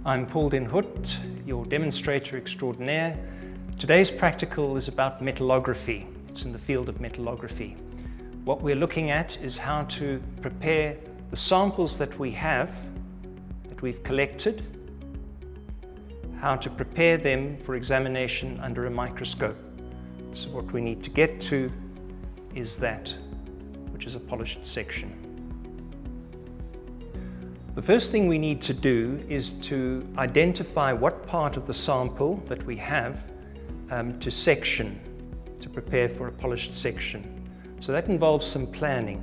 I'm Paul Den Hout, your demonstrator extraordinaire. Today's practical is about metallography. It's in the field of metallography. What we're looking at is how to prepare the samples that we have, that we've collected, how to prepare them for examination under a microscope. So what we need to get to is that, which is a polished section. The first thing we need to do is to identify what part of the sample that we have to section, to prepare for a polished section. So that involves some planning.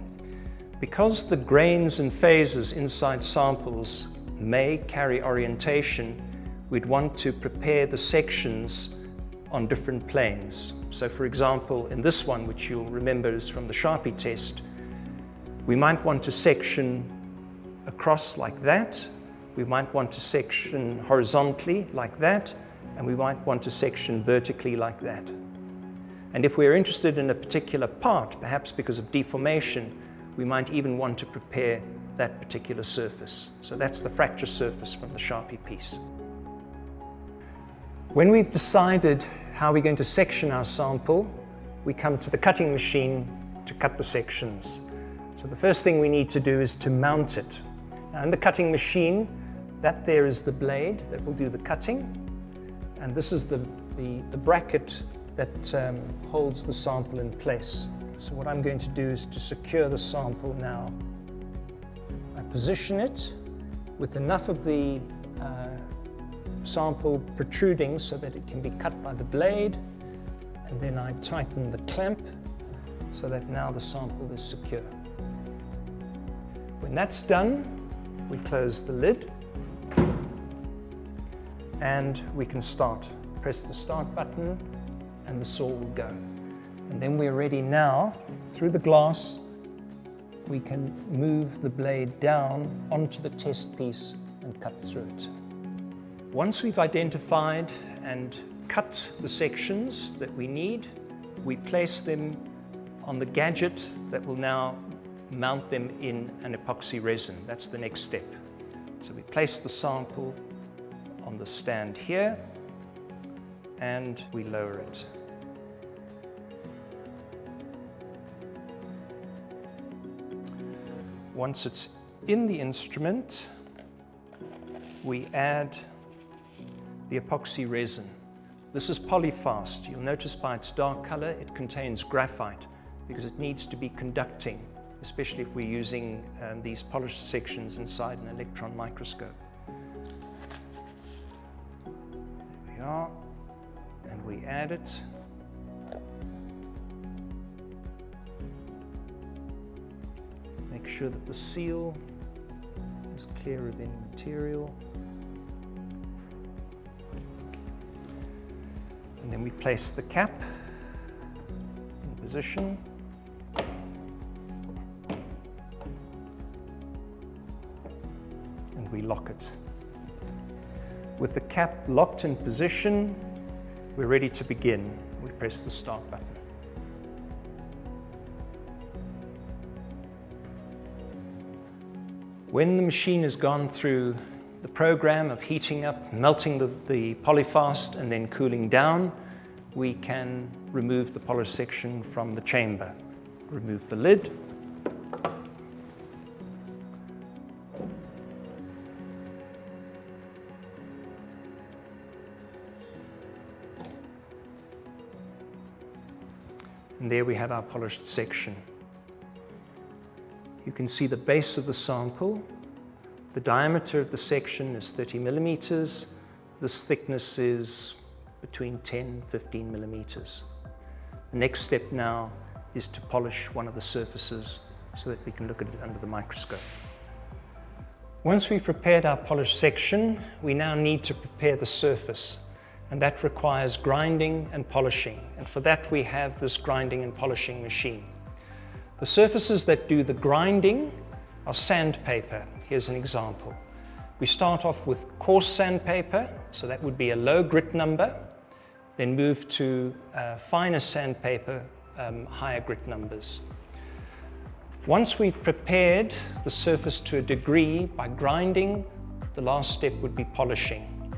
Because the grains and phases inside samples may carry orientation, we'd want to prepare the sections on different planes. So for example, in this one, which you'll remember is from the Sharpie test, we might want to section across like that, we might want to section horizontally like that, and we might want to section vertically like that. And if we're interested in a particular part, perhaps because of deformation, we might even want to prepare that particular surface. So that's the fracture surface from the Sharpie piece. When we've decided how we're going to section our sample, we come to the cutting machine to cut the sections. So the first thing we need to do is to mount it. Now in the cutting machine, that there is the blade that will do the cutting, and this is the bracket that holds the sample in place. So what I'm going to do is to secure the sample now. I position it with enough of the sample protruding so that it can be cut by the blade, and then I tighten the clamp so that now the sample is secure. When that's done, we close the lid and we can start. Press the start button and the saw will go. And then we're ready now. Through the glass, we can move the blade down onto the test piece and cut through it. Once we've identified and cut the sections that we need, we place them on the gadget that will now mount them in an epoxy resin. That's the next step. So we place the sample on the stand here and we lower it. Once it's in the instrument, we add the epoxy resin. This is polyfast. You'll notice by its dark color it contains graphite because it needs to be conducting, especially if we're using these polished sections inside an electron microscope. There we are, and we add it. Make sure that the seal is clear of any material. And then we place the cap in position. We lock it. With the cap locked in position, we're ready to begin. We press the start button. When the machine has gone through the program of heating up, melting the polyfast and then cooling down, we can remove the polished section from the chamber. Remove the lid. And there we have our polished section. You can see the base of the sample. The diameter of the section is 30 millimeters. This thickness is between 10 and 15 millimeters. The next step now is to polish one of the surfaces so that we can look at it under the microscope. Once we've prepared our polished section, we now need to prepare the surface. And that requires grinding and polishing. And for that we have this grinding and polishing machine. The surfaces that do the grinding are sandpaper. Here's an example. We start off with coarse sandpaper, so that would be a low grit number, then move to finer sandpaper, higher grit numbers. Once we've prepared the surface to a degree by grinding the last step would be polishing.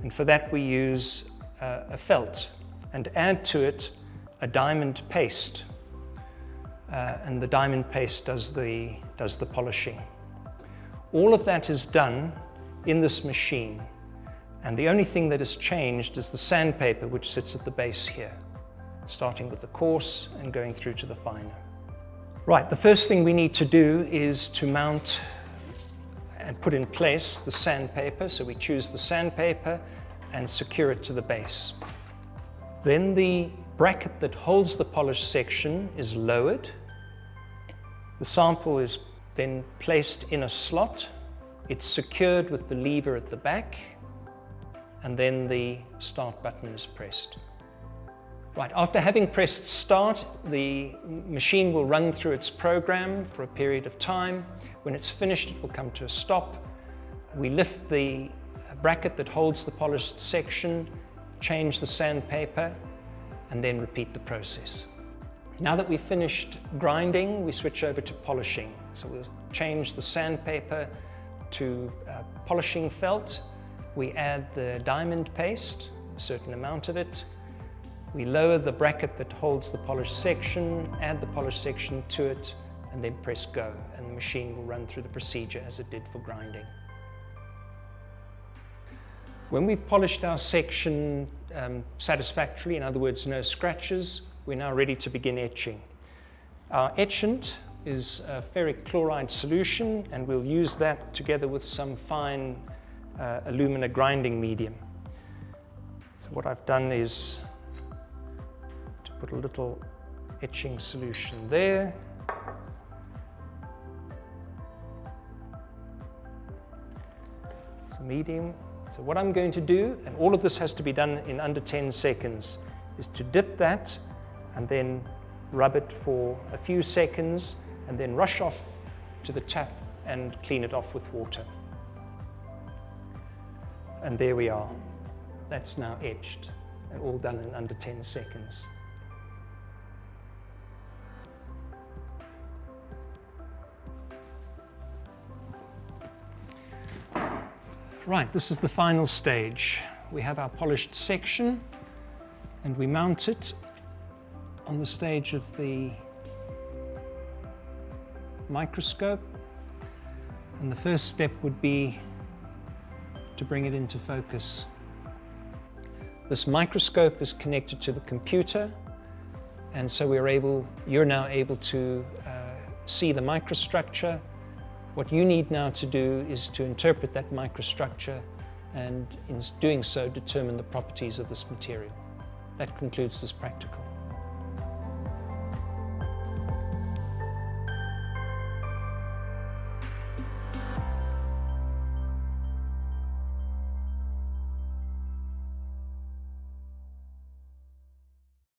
And for that we use a felt and add to it a diamond paste. And the diamond paste does the polishing. All of that is done in this machine. And the only thing that has changed is the sandpaper, which sits at the base here, starting with the coarse and going through to the finer. Right, the first thing we need to do is to mount and put in place the sandpaper. So we choose the sandpaper and secure it to the base. Then the bracket that holds the polished section is lowered. The sample is then placed in a slot. It's secured with the lever at the back, and then the start button is pressed. Right, after having pressed start, the machine will run through its program for a period of time. When it's finished, it will come to a stop. We lift the bracket that holds the polished section, change the sandpaper, and then repeat the process. Now that we've finished grinding, we switch over to polishing. So we'll change the sandpaper to polishing felt. We add the diamond paste, a certain amount of it. We lower the bracket that holds the polished section, add the polished section to it, and then press go, and the machine will run through the procedure as it did for grinding. When we've polished our section satisfactorily, in other words, no scratches, we're now ready to begin etching. Our etchant is a ferric chloride solution, and we'll use that together with some fine alumina grinding medium. So what I've done is to put a little etching solution there. It's a medium. So what I'm going to do, and all of this has to be done in under 10 seconds, is to dip that and then rub it for a few seconds and then rush off to the tap and clean it off with water. And there we are. That's now etched, and all done in under 10 seconds. Right, this is the final stage. We have our polished section, and we mount it on the stage of the microscope. And the first step would be to bring it into focus. This microscope is connected to the computer, and so you're now able to see the microstructure. What you need now to do is to interpret that microstructure, and in doing so, determine the properties of this material. That concludes this practical.